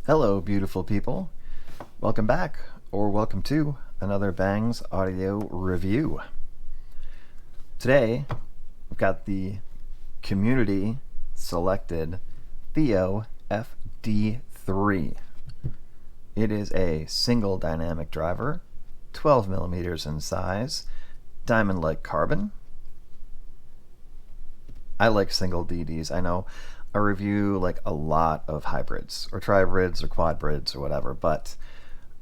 Hello, beautiful people. Welcome back, or welcome to another Bangs audio review. Today, we've got the community selected FIIO FD3. It is a single dynamic driver, 12 millimeters in size, diamond-like carbon. I like single DDs. I know I review like a lot of hybrids or tribrids or quadbrids or whatever, but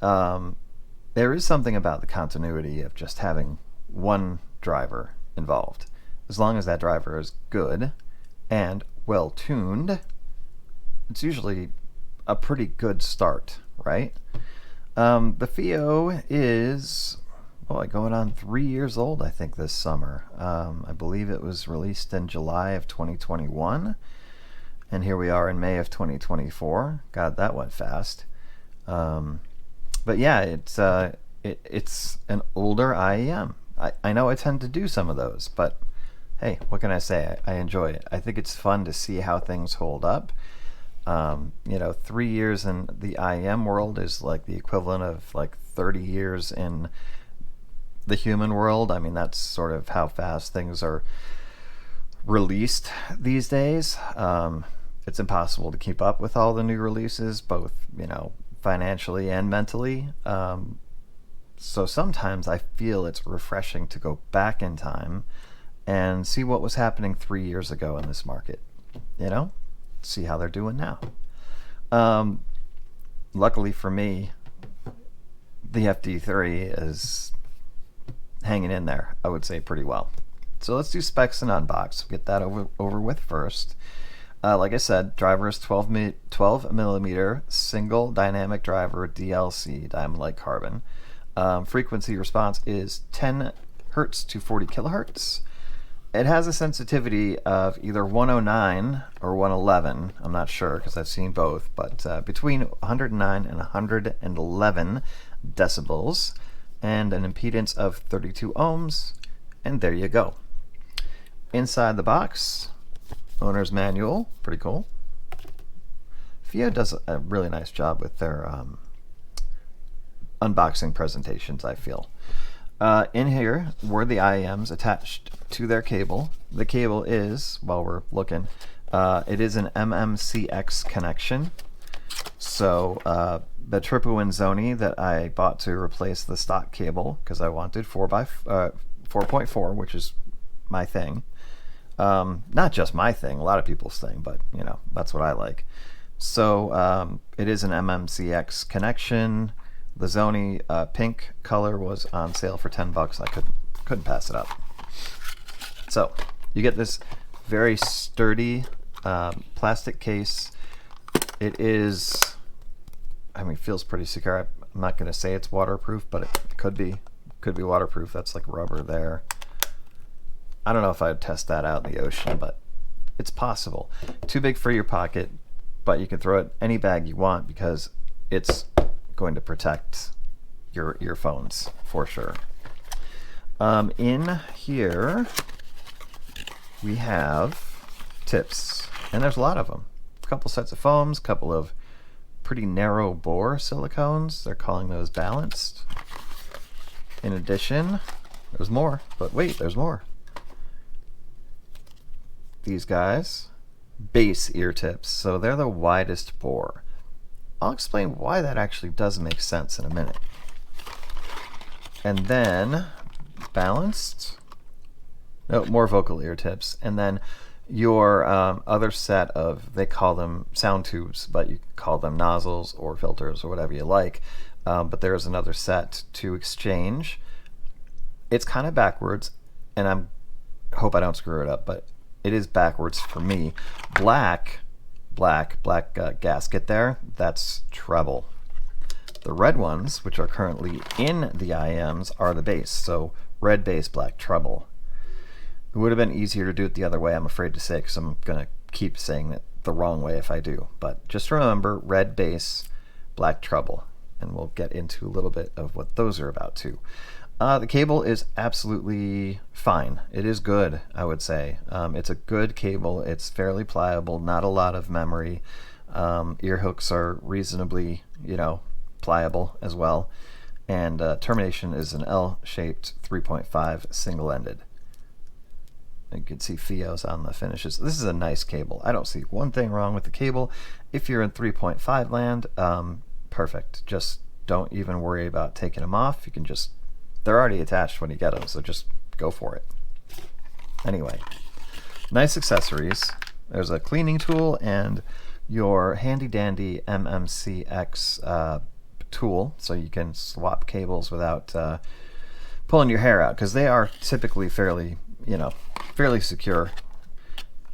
there is something about the continuity of just having one driver involved. As long as that driver is good and well tuned, it's usually a pretty good start, right? The FIIO is going on 3 years old, I think, this summer. I believe it was released in July of 2021, and here we are in May of 2024. God, that went fast. But yeah, it's an older IEM. I know I tend to do some of those, but hey, what can I say? I enjoy it. I think it's fun to see how things hold up. 3 years in the IEM world is like the equivalent of like 30 years in the human world. I mean, that's sort of how fast things are released these days. It's impossible to keep up with all the new releases, both, financially and mentally. So sometimes I feel it's refreshing to go back in time and see what was happening 3 years ago in this market, see how they're doing now. Luckily for me, the FD3 is hanging in there, I would say, pretty well. So let's do specs and unbox. Get that over with first. Like I said, driver is 12 millimeter single dynamic driver DLC, diamond-like carbon. Frequency response is 10 hertz to 40 kilohertz. It has a sensitivity of either 109 or 111. I'm not sure because I've seen both, but between 109 and 111 decibels, and an impedance of 32 ohms, and there you go. Inside the box, owner's manual, pretty cool. FIIO does a really nice job with their unboxing presentations, I feel. In here were the IEMs attached to their cable. The cable is, while we're looking, it is an mmcx connection. So the triple Zoni that I bought to replace the stock cable, because I wanted 4.4, which is my thing. Not just my thing, a lot of people's thing, but that's what I like. So it is an mmcx connection. The Zoni pink color was on sale for $10. I couldn't pass it up. So you get this very sturdy plastic case. It is, feels pretty secure. I'm not going to say it's waterproof, but it could be waterproof. That's like rubber there. I don't know if I'd test that out in the ocean, but it's possible. Too big for your pocket, but you can throw it any bag you want because it's going to protect your earphones for sure. In here we have tips, and there's a lot of them. A couple sets of foams, a couple of pretty narrow bore silicones. They're calling those balanced. In addition, there's more, but wait, there's more. These guys, base ear tips, so they're the widest bore. I'll explain why that actually does make sense in a minute. And then balanced, no, more vocal ear tips, and then your other set of, they call them sound tubes, but you call them nozzles or filters or whatever you like. But there's another set to exchange. It's kind of backwards, and I hope I don't screw it up, but it is backwards for me. Black gasket there, that's treble. The red ones, which are currently in the IEMs, are the bass. So red bass, black treble. It would have been easier to do it the other way, I'm afraid to say, because I'm going to keep saying it the wrong way if I do. But just remember, red bass, black treble. And we'll get into a little bit of what those are about too. The cable is absolutely fine. It is good, I would say. It's a good cable. It's fairly pliable, not a lot of memory. Ear hooks are reasonably, pliable as well. And termination is an L-shaped 3.5 single-ended. You can see FIIOs on the finishes. This is a nice cable. I don't see one thing wrong with the cable. If you're in 3.5 land, perfect. Just don't even worry about taking them off. You can just, they're already attached when you get them, so just go for it. Anyway, nice accessories. There's a cleaning tool and your handy dandy mmcx tool, so you can swap cables without pulling your hair out, because they are typically fairly secure.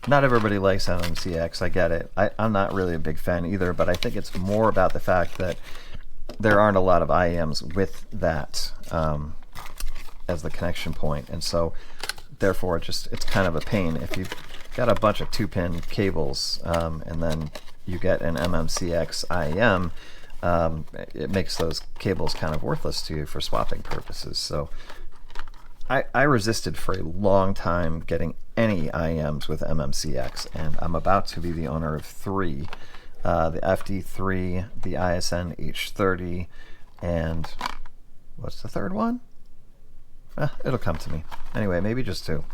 Not everybody likes mmcx, I get it. I'm not really a big fan either, but I think it's more about the fact that there aren't a lot of IEMs with that as the connection point, and so therefore it's kind of a pain if you've got a bunch of 2-pin cables and then you get an mmcx IEM. It makes those cables kind of worthless to you for swapping purposes. So I resisted for a long time getting any IEMs with mmcx, and I'm about to be the owner of 3. The FD3, the ISN H30, and what's the third one? It'll come to me. Anyway, maybe just 2.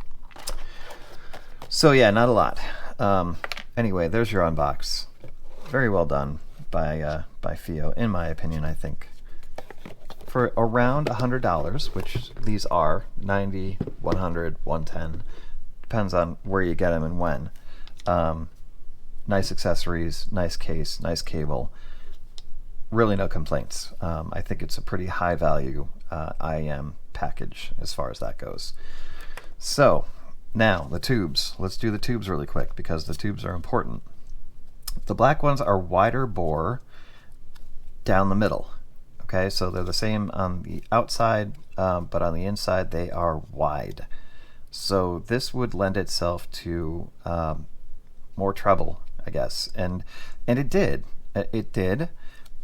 So yeah, not a lot. Anyway, there's your unbox. Very well done by FIIO, in my opinion, I think. For around $100, which these are, 90, 100, 110, depends on where you get them and when. Nice accessories, nice case, nice cable. Really no complaints. I think it's a pretty high value IEM package as far as that goes. So now the tubes. Let's do the tubes really quick because the tubes are important. The black ones are wider bore down the middle. Okay, so they're the same on the outside, but on the inside they are wide. So this would lend itself to more treble, I guess, and it did. It did,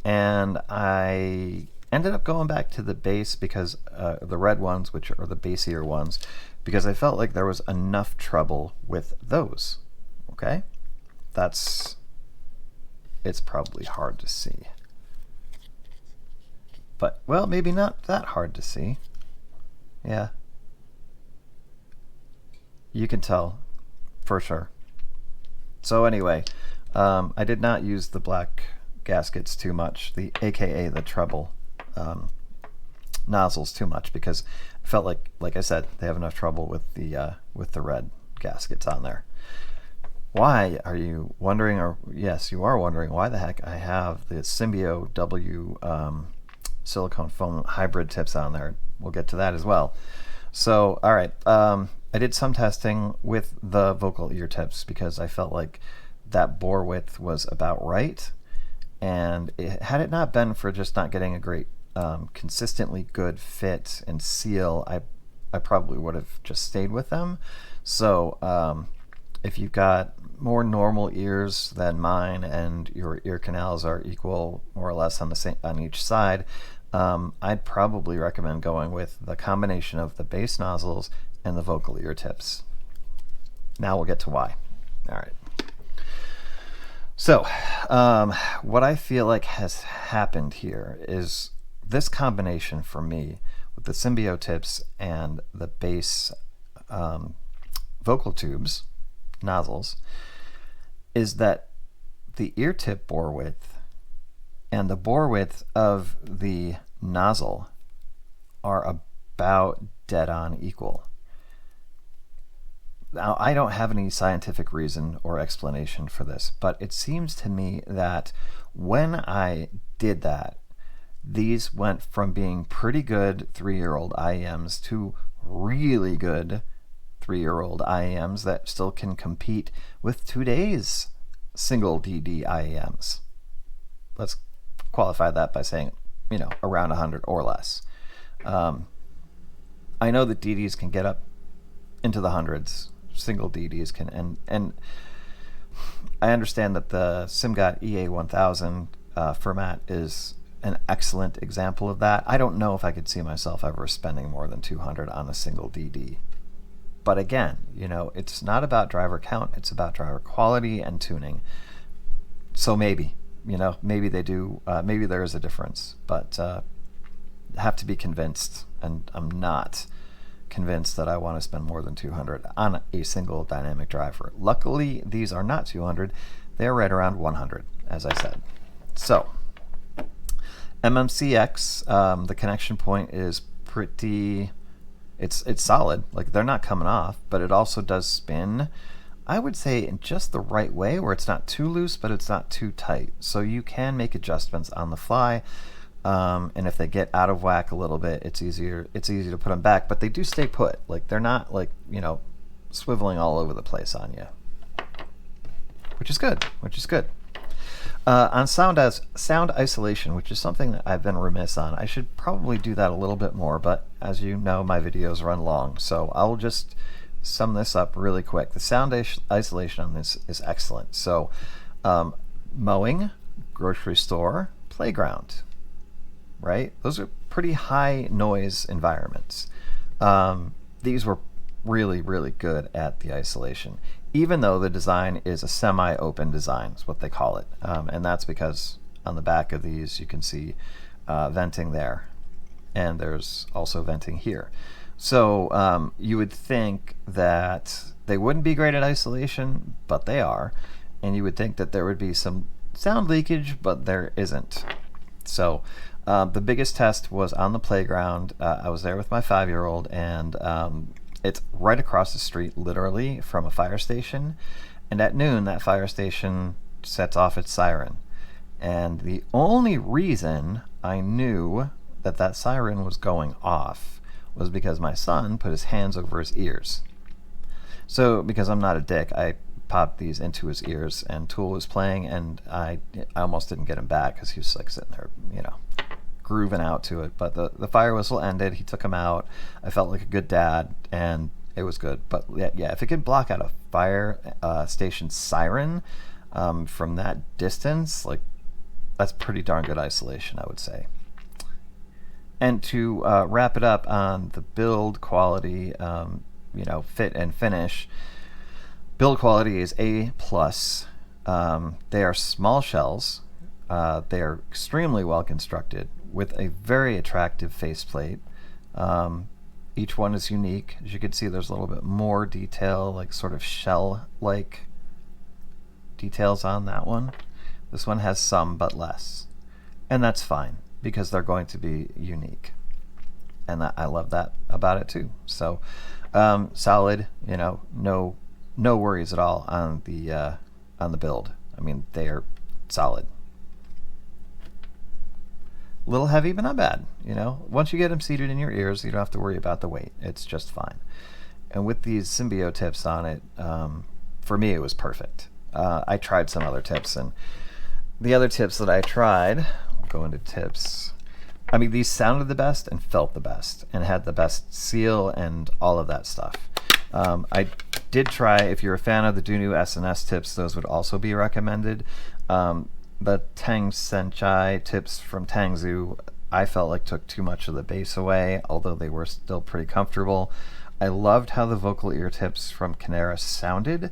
and I ended up going back to the bass because the red ones, which are the bassier ones, because I felt like there was enough treble with those. Okay, it's probably hard to see. But, well, maybe not that hard to see. Yeah. You can tell, for sure. So anyway, I did not use the black gaskets too much, aka the treble nozzles too much, because I felt like I said, they have enough trouble with the red gaskets on there. Why are you wondering, or yes, you are wondering, why the heck I have the FIIO W silicone foam hybrid tips on there. We'll get to that as well. So, all right, I did some testing with the vocal ear tips because I felt like that bore width was about right, and had it not been for just not getting a great consistently good fit and seal, I probably would have just stayed with them. So if you've got more normal ears than mine and your ear canals are equal more or less on each side, I'd probably recommend going with the combination of the bass nozzles and the vocal ear tips. Now we'll get to why. All right. So what I feel like has happened here is this combination for me with the FIIO tips and the bass vocal tubes, nozzles, is that the ear tip bore width and the bore width of the nozzle are about dead on equal. Now, I don't have any scientific reason or explanation for this, but it seems to me that when I did that, these went from being pretty good 3-year-old IEMs to really good 3-year-old IEMs that still can compete with today's single DD IEMs. Let's qualify that by saying, around 100 or less. I know that DDs can get up into the hundreds. Single DDs can, and I understand that the SIMGOT EA1000 format is an excellent example of that. I don't know if I could see myself ever spending more than 200 on a single DD. But again, it's not about driver count, it's about driver quality and tuning. So maybe, maybe they do, maybe there is a difference, but have to be convinced, and I'm not convinced that I want to spend more than 200 on a single dynamic driver. Luckily, these are not 200. They're right around 100, as I said. So, mmcx, the connection point is pretty, it's solid. Like, they're not coming off, but it also does spin, I would say, in just the right way, where it's not too loose, but it's not too tight. So you can make adjustments on the fly. And if they get out of whack a little bit, it's easy to put them back, but they do stay put. Like, they're not, like, swiveling all over the place on you, which is good. On sound isolation, which is something that I've been remiss on. I should probably do that a little bit more, but as you know, my videos run long, so I'll just sum this up really quick. The sound isolation on this is excellent. So, mowing, grocery store, playground, right? Those are pretty high noise environments. These were really, really good at the isolation, even though the design is a semi-open design, is what they call it. And that's because on the back of these you can see venting there, and there's also venting here. So you would think that they wouldn't be great at isolation, but they are. And you would think that there would be some sound leakage, but there isn't. So the biggest test was on the playground. I was there with my 5-year-old, and it's right across the street, literally, from a fire station. And at noon, that fire station sets off its siren. And the only reason I knew that that siren was going off was because my son put his hands over his ears. So, because I'm not a dick, I popped these into his ears, and Tool was playing, and I almost didn't get him back because he was like sitting there, grooving out to it. But the fire whistle ended. He took him out. I felt like a good dad, and it was good. But yeah, if it could block out a fire station siren from that distance, like, that's pretty darn good isolation, I would say. And to wrap it up on the build quality, fit and finish, build quality is A+. They are small shells. They are extremely well constructed with a very attractive faceplate. Each one is unique. As you can see, there's a little bit more detail, like sort of shell-like details on that one. This one has some, but less. And that's fine, because they're going to be unique. And I love that about it too. So, solid, no worries at all on the build. I mean, they are solid. A little heavy, but not bad. Once you get them seated in your ears, you don't have to worry about the weight. It's just fine. And with these FIIO tips on it, for me, it was perfect. I tried some other tips, and the other tips that I tried, I'll go into tips. I mean, these sounded the best and felt the best and had the best seal and all of that stuff. I did try, if you're a fan of the Dunu SNS tips, those would also be recommended. The Tang Senchai tips from Tangzu, I felt like took too much of the bass away, although they were still pretty comfortable. I loved how the vocal ear tips from Kinera sounded,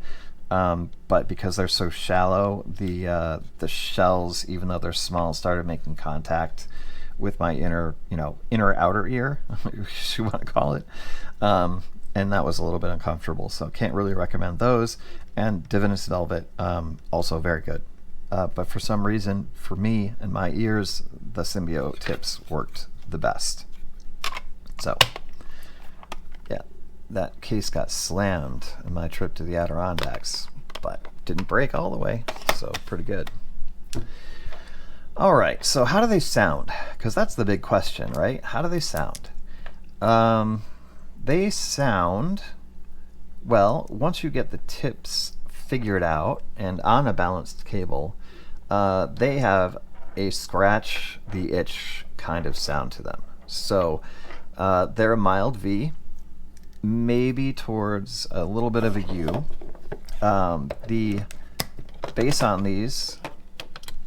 but because they're so shallow, the shells, even though they're small, started making contact with my inner outer ear, if you want to call it. And that was a little bit uncomfortable, so can't really recommend those. And Divinus Velvet, also very good. But for some reason, for me and my ears, the FIIO tips worked the best. So, yeah, that case got slammed in my trip to the Adirondacks, but didn't break all the way, so pretty good. All right, so how do they sound? Because that's the big question, right? How do they sound? They sound, well, once you get the tips figured out and on a balanced cable, they have a scratch the itch kind of sound to them. So they're a mild V, maybe towards a little bit of a U. The bass on these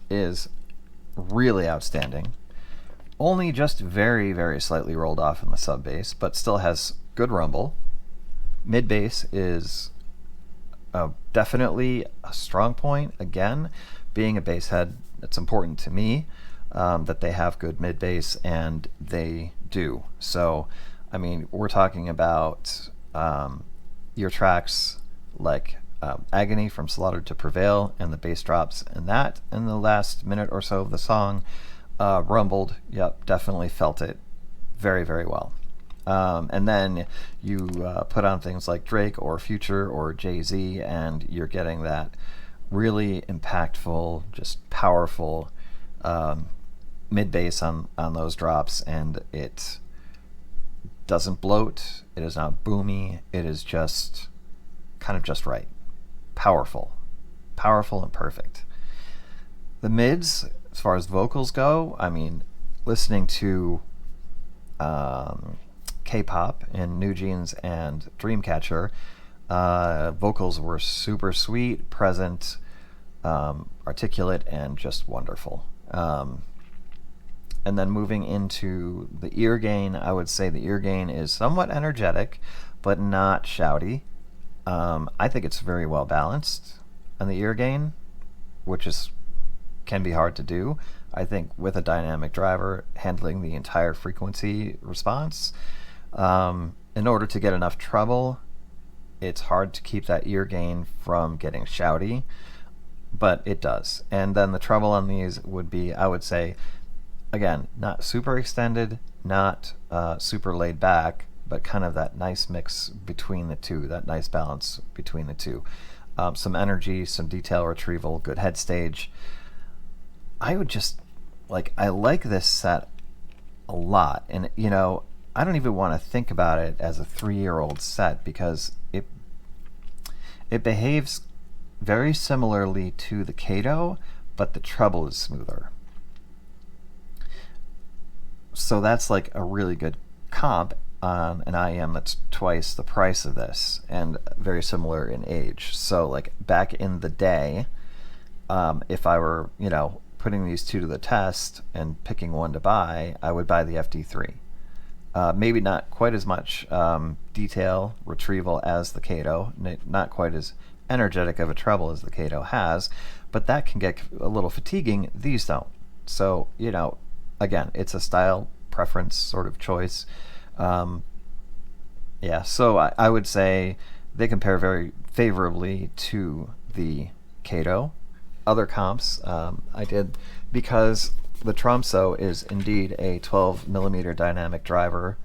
is really outstanding. Only just very, very slightly rolled off in the sub bass, but still has good rumble. Mid bass is definitely a strong point again, being a bass head, it's important to me that they have good mid bass, and they do. So, I mean, we're talking about your tracks like Agony from Slaughter to Prevail, and the bass drops in that in the last minute or so of the song rumbled. Yep, definitely felt it very, very well. And then you put on things like Drake or Future or Jay-Z, and you're getting that really impactful, just powerful mid bass on those drops, and it doesn't bloat. It is not boomy. It is just kind of just right. Powerful and perfect. The mids, as far as vocals go, I mean, listening to K-pop and New Jeans and Dreamcatcher, vocals were super sweet, present, articulate, and just wonderful. And then moving into the ear gain, I would say the ear gain is somewhat energetic, but not shouty. I think it's very well balanced on the ear gain, which can be hard to do. I think with a dynamic driver handling the entire frequency response, in order to get enough treble, it's hard to keep that ear gain from getting shouty, but it does. And then the treble on these would be, I would say, again, not super extended, not super laid back, but kind of that nice mix between the two, that nice balance between the two. Some energy, some detail retrieval, good head stage. I would just, I like this set a lot. And, you know, I don't even want to think about it as a 3-year-old set, because it behaves very similarly to the Kato, but the treble is smoother. So that's like a really good comp on an IEM that's twice the price of this, and very similar in age. So like back in the day, if I were, you know, putting these two to the test and picking one to buy, I would buy the FD3. Maybe not quite as much detail retrieval as the Kato, not quite as energetic of a treble as the Kato has, but that can get a little fatiguing. These don't. So, you know, again, it's a style preference sort of choice. Yeah, so I would say they compare very favorably to the Kato. Other comps I did, because the Tromso is indeed a 12mm dynamic driver,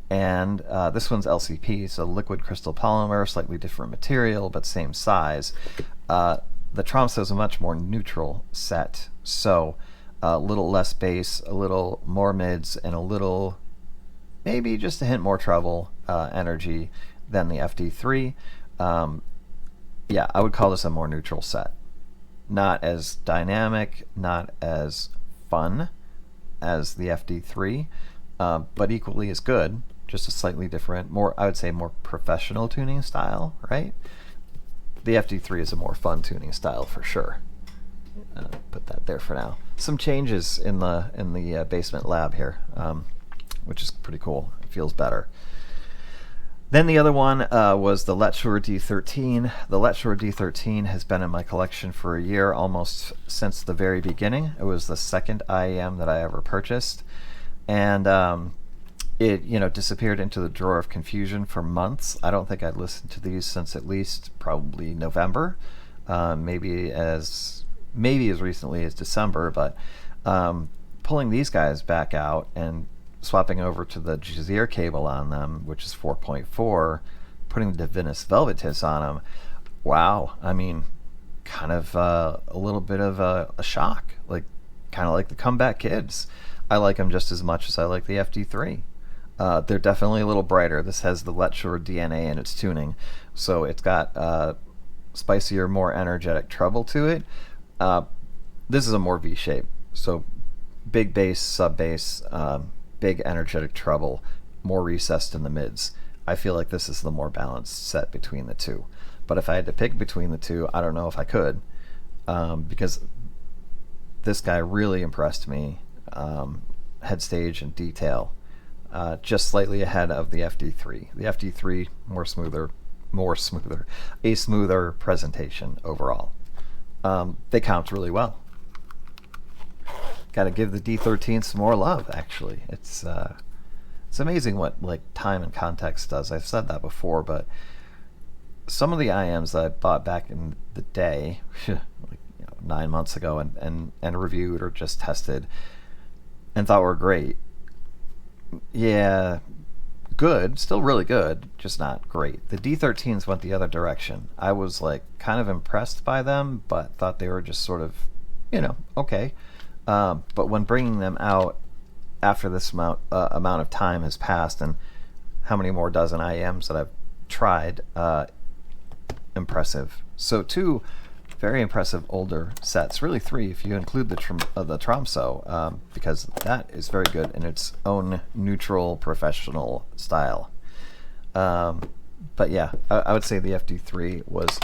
and this one's LCP, so liquid crystal polymer, slightly different material, but same size. The Tromso is a much more neutral set, so a little less bass, a little more mids, and a little, maybe just a hint more treble energy than the FD3. Yeah, I would call this a more neutral set. Not as dynamic, not as fun as the FD3, but equally as good, just a slightly different, more, I would say, more professional tuning style, right? The FD3 is a more fun tuning style for sure. Put that there for now. Some changes in the basement lab here, which is pretty cool. It feels better. Then the other one was the Letshuoer D13. The Letshuoer D13 has been in my collection for a year, almost since the very beginning. It was the second IEM that I ever purchased, and it, you know, disappeared into the drawer of confusion for months. I don't think I'd listened to these since at least probably November, maybe as recently as December. But pulling these guys back out and swapping over to the Jazeer cable on them, which is 4.4, putting the Divinus Velvetus on them, wow, I mean, kind of a little bit of a shock, like kind of like the Comeback Kids. I like them just as much as I like the FD3. They're definitely a little brighter. This has the Letshuoer DNA in its tuning, so it's got spicier, more energetic treble to it. This is a more V shape, so big bass, sub bass, big energetic treble, more recessed in the mids. I feel like this is the more balanced set between the two. But if I had to pick between the two, I don't know if I could, because this guy really impressed me, head stage and detail, just slightly ahead of the FD3. The FD3 a smoother presentation overall. they count really well. Got to give the D13 some more love. Actually, it's amazing what like time and context does. I've said that before, but some of the IEMs that I bought back in the day, like 9 months ago, and reviewed or just tested and thought were great. Yeah, good, still really good, just not great. The D13s went the other direction. I was like kind of impressed by them, but thought they were just sort of, okay. But when bringing them out after this amount of time has passed, and how many more dozen IEMs that I've tried, impressive. So 2 very impressive older sets, really 3 if you include the Tromso, because that is very good in its own neutral professional style. But yeah, I would say the FD3 was,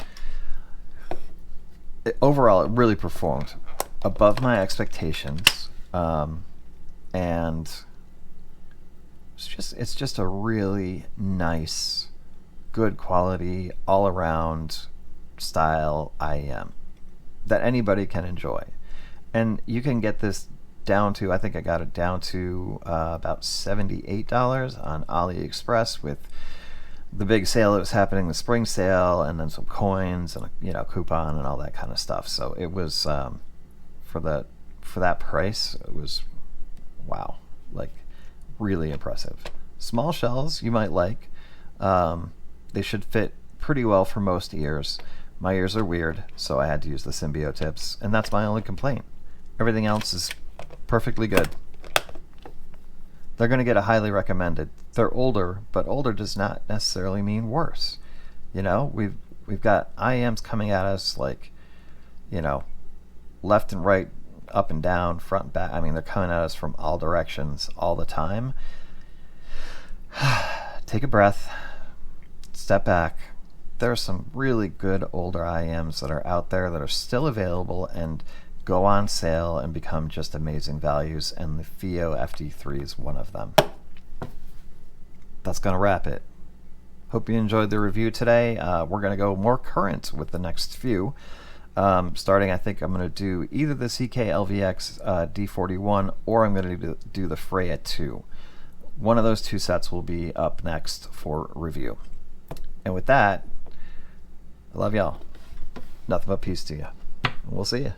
overall, it really performed above my expectations, and it's just a really nice, good quality, all around style IEM that anybody can enjoy. And you can get this down to, I think I got it down to about $78 on AliExpress with the big sale that was happening, the spring sale, and then some coins and a coupon and all that kind of stuff. So it was for that price, it was wow, like really impressive. Small shells you might like. They should fit pretty well for most ears. My ears are weird, so I had to use the FIIO tips, and that's my only complaint. Everything else is perfectly good. They're going to get a highly recommended. They're older, but older does not necessarily mean worse. We've got IEMs coming at us like, left and right, up and down, front and back. I mean, they're coming at us from all directions all the time. Take a breath. Step back. There are some really good older IEMs that are out there that are still available and go on sale and become just amazing values, and the FIIO FD3 is one of them. That's going to wrap it. Hope you enjoyed the review today. We're going to go more current with the next few. Starting, I think I'm going to do either the CK-LVX D41 or I'm going to do the FRIIO 2. One of those 2 sets will be up next for review. And with that, I love y'all. Nothing but peace to you. We'll see you.